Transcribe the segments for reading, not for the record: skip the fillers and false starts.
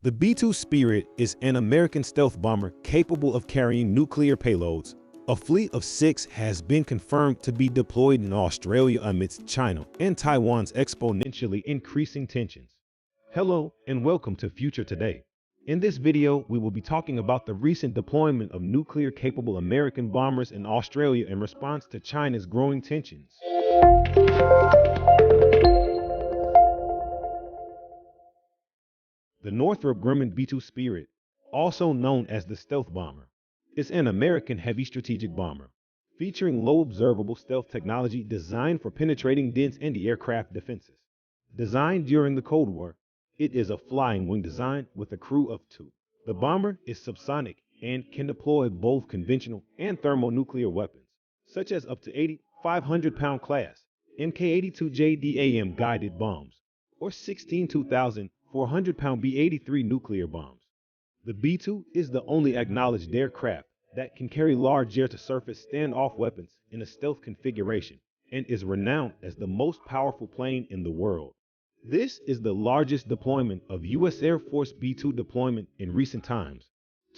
The B-2 Spirit is an American stealth bomber capable of carrying nuclear payloads. A fleet of 6 has been confirmed to be deployed in Australia amidst China and Taiwan's exponentially increasing tensions. Hello and welcome to Future Today. In this video, we will be talking about the recent deployment of nuclear-capable American bombers in Australia in response to China's growing tensions. The Northrop Grumman B-2 Spirit, also known as the stealth bomber, is an American heavy strategic bomber, featuring low observable stealth technology designed for penetrating dense anti-aircraft defenses. Designed during the Cold War, it is a flying wing design with a crew of 2. The bomber is subsonic and can deploy both conventional and thermonuclear weapons, such as up to 80 500-pound class Mk-82 guided bombs, or 16 2,400-pound B-83 nuclear bombs. The B-2 is the only acknowledged aircraft that can carry large air-to-surface standoff weapons in a stealth configuration and is renowned as the most powerful plane in the world. This is the largest deployment of U.S. Air Force B-2 deployment in recent times.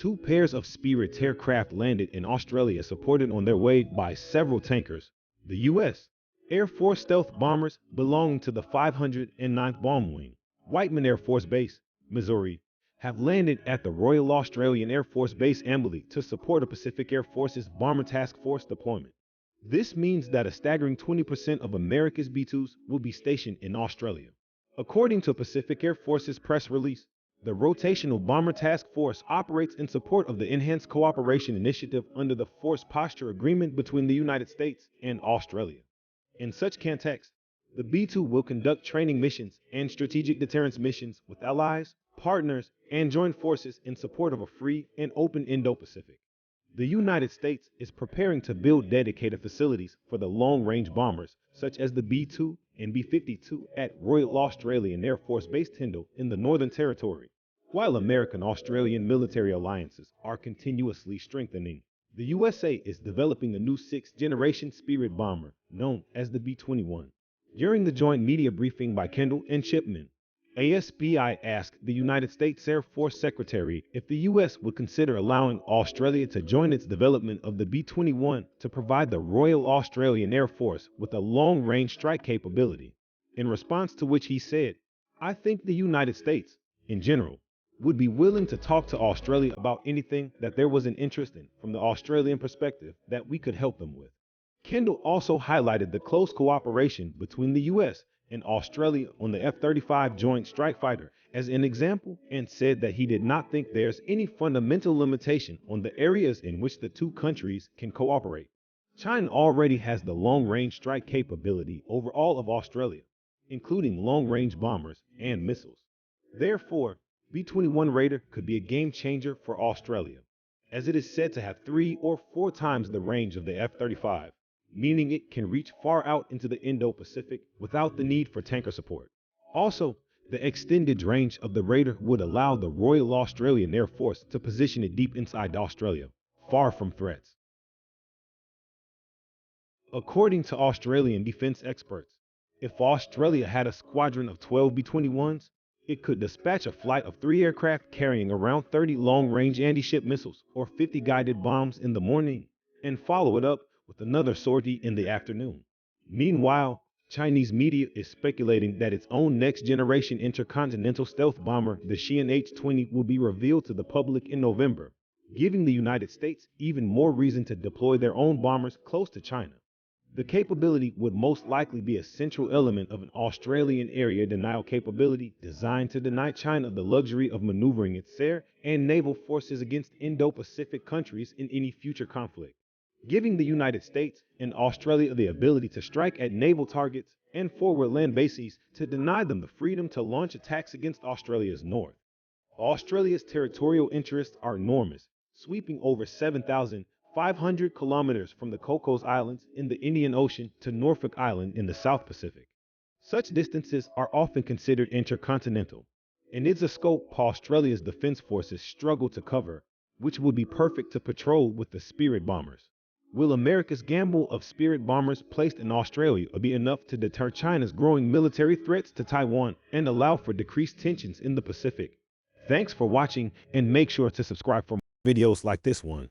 2 pairs of Spirit aircraft landed in Australia supported on their way by several tankers. The U.S. Air Force stealth bombers belonging to the 509th Bomb Wing, Whiteman Air Force Base, Missouri, have landed at the Royal Australian Air Force Base Amberley to support a Pacific Air Force's Bomber Task Force deployment. This means that a staggering 20% of America's B-2s will be stationed in Australia. According to Pacific Air Force's press release, the Rotational Bomber Task Force operates in support of the Enhanced Cooperation Initiative under the Force Posture Agreement between the United States and Australia. In such context, the B-2 will conduct training missions and strategic deterrence missions with allies, partners, and joint forces in support of a free and open Indo-Pacific. The United States is preparing to build dedicated facilities for the long-range bombers, such as the B-2 and B-52 at Royal Australian Air Force Base Tyndall in the Northern Territory. While American-Australian military alliances are continuously strengthening, the USA is developing a new 6th-generation Spirit bomber known as the B-21. During the joint media briefing by Kendall and Shipman, ASPI asked the United States Air Force Secretary if the U.S. would consider allowing Australia to join its development of the B-21 to provide the Royal Australian Air Force with a long-range strike capability. In response to which he said, "I think the United States, in general, would be willing to talk to Australia about anything that there was an interest in from the Australian perspective that we could help them with." Kendall also highlighted the close cooperation between the U.S. and Australia on the F-35 Joint Strike Fighter as an example and said that he did not think there's any fundamental limitation on the areas in which the 2 countries can cooperate. China already has the long-range strike capability over all of Australia, including long-range bombers and missiles. Therefore, B-21 Raider could be a game changer for Australia, as it is said to have 3 or 4 times the range of the F-35. Meaning it can reach far out into the Indo-Pacific without the need for tanker support. Also, the extended range of the Raider would allow the Royal Australian Air Force to position it deep inside Australia, far from threats. According to Australian defense experts, if Australia had a squadron of 12 B-21s, it could dispatch a flight of 3 aircraft carrying around 30 long-range anti-ship missiles or 50 guided bombs in the morning, and follow it up with another sortie in the afternoon. Meanwhile, Chinese media is speculating that its own next-generation intercontinental stealth bomber, the Xi'an H-20, will be revealed to the public in November, giving the United States even more reason to deploy their own bombers close to China. The capability would most likely be a central element of an Australian area denial capability designed to deny China the luxury of maneuvering its air and naval forces against Indo-Pacific countries in any future conflict, giving the United States and Australia the ability to strike at naval targets and forward land bases to deny them the freedom to launch attacks against Australia's north. Australia's territorial interests are enormous, sweeping over 7,500 kilometers from the Cocos Islands in the Indian Ocean to Norfolk Island in the South Pacific. Such distances are often considered intercontinental, and it's a scope Australia's defense forces struggle to cover, which would be perfect to patrol with the Spirit bombers. Will America's gamble of Spirit bombers placed in Australia be enough to deter China's growing military threats to Taiwan and allow for decreased tensions in the Pacific? Thanks for watching and make sure to subscribe for more videos like this one.